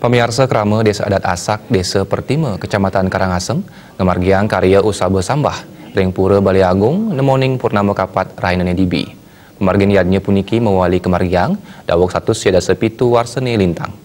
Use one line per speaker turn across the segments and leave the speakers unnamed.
Pemirsa Krama Desa Adat Asak, Desa Pertima, Kecamatan Karangasem, ngemargiang karya Usaba Sambah, ring pura Balai Agung, nemoning purnama kapat Rainane Dibi. Pemargian yadnya puniki mewali kemargiang, dawak satu siada sepitu warsene lintang.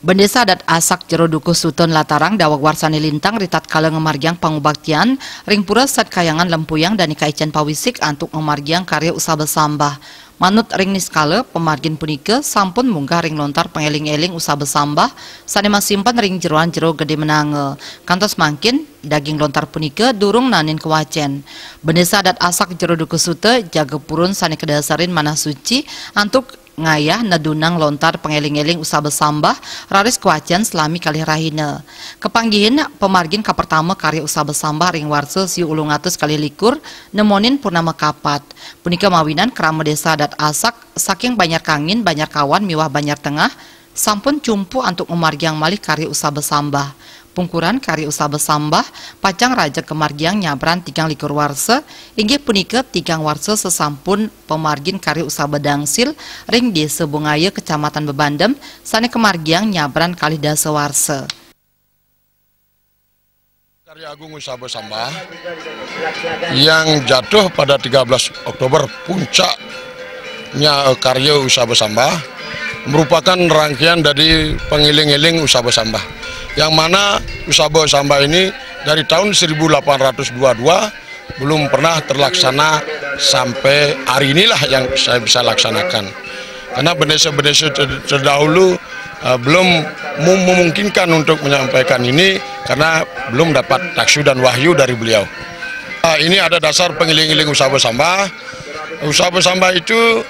Bendesa Adat Asak Jero Dukuh Sutun Latarang dawak warsani lintang ritat kala ngemargiang pangubaktian ring pura sat kayangan lempuyang dan ikaicen pawisik antuk ngemargiang karya Usaba Sambah. Manut ring niskala pemargin punike sampun munggah ring lontar pengeling-eling Usaba Sambah sanema simpan ring jeroan jero gede menange. Kantos mangkin daging lontar punike durung nanin kewacen. Bendesa Adat Asak Jero Dukuh Sute jaga purun sane kedasarin manah suci antuk ngayah nadunang lontar pengeling-eling Usaba Sambah raris kuacian selami kali rahina. Kepanggihin pemargin ka pertama karya Usaba Sambah ring warsa siu ulung atus kali likur nemonin purnama kapat. Punika mawinan Krama Desa Adat Asak saking banyak kangin banyak kawan miwah banyak tengah sampun cumpu antuk memargiang malih karya Usaba Sambah. Pungkuran karya Usaba Sambah pacang raja kemargiang nyabran 3 likur warsa inggih punika 3 warsa sesampun pemargin karya Usaba Dangsil ring Desa Bungaya Kecamatan Bebandem sane kemargiang nyabran kali dasa warsa.
Karya Agung Usaba Sambah yang jatuh pada 13 Oktober puncaknya karya Usaba Sambah merupakan rangkaian dari pengiling-iling Usaba Sambah yang mana Usaba Sambah ini dari tahun 1822 belum pernah terlaksana sampai hari inilah yang saya bisa laksanakan karena bendesa-bendesa terdahulu belum memungkinkan untuk menyampaikan ini karena belum dapat taksu dan wahyu dari beliau. Ini ada dasar pengiling-iling Usaba Sambah. Usaba Sambah itu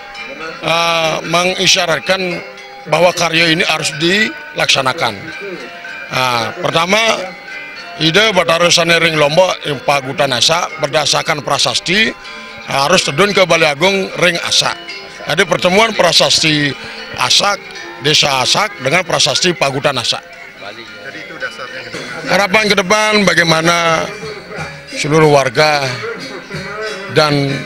mengisyaratkan bahwa karya ini harus dilaksanakan. Pertama, ide Batara Sanering Lombok Pagutan Asak berdasarkan prasasti harus tedun ke Balai Agung ring Asak. Jadi pertemuan prasasti Asak, Desa Asak dengan prasasti Pagutan Asak.
Jadi itu dasarnya.
Harapan ke depan bagaimana seluruh warga dan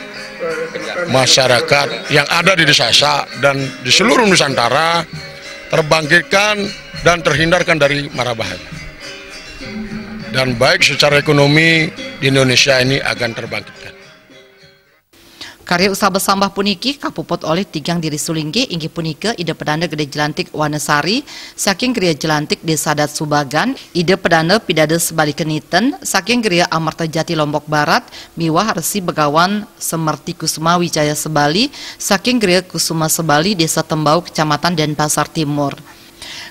masyarakat yang ada di Desa Asak dan di seluruh Nusantara terbangkitkan dan terhindarkan dari mara bahaya. Dan baik secara ekonomi di Indonesia ini akan terbangkitkan.
Karya Usaba Sambah puniki kapuput oleh 3 diri sulingge inggih punika ide pedana Gede Jelantik Wanasari saking Geria Jelantik Desa Adat Subagan, ide pedana Pidada Sebali Keniten saking Geria Amarta Jati Lombok Barat, miwah Resi Begawan Semerti Kusuma Wijaya Sebali saking Geria Kusuma Sebali Desa Tembau Kecamatan Denpasar Timur.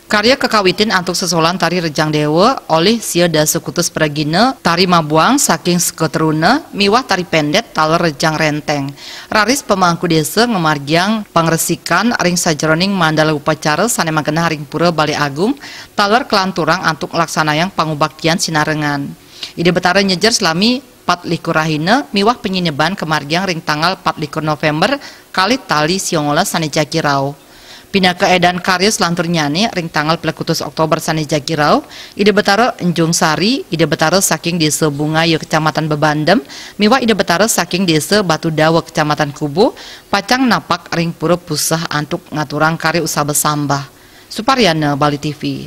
Karya kekawitin antuk sesolan tari Rejang Dewa oleh sia dasa kutus Pragina, tari Mabuang saking Seketeruna, miwah tari pendet taler Rejang Renteng. Raris pemangku desa ngemargiang pangresikan ring sajeroning mandala upacara sane manggenah ring pura Balai Agung, taler kelanturang antuk laksanayang pangubaktian sinarengan. Ide betara nyejer selami 4 likur rahina, miwah penyineban kemargiang ring tanggal 4 likur November kali tali siongola sane Jakirau. Pina keedan karya selantur nyane ring tanggal 11 Oktober sane Jakirau, ide betara Enjung Sari, ide betara saking Desa Bungaya Kecamatan Bebandem, miwah ide betara saking Desa Batu Dawa Kecamatan Kubu, pacang napak ring pura pusah antuk ngaturang karya Usaba Sambah. Suparyana, Bali TV.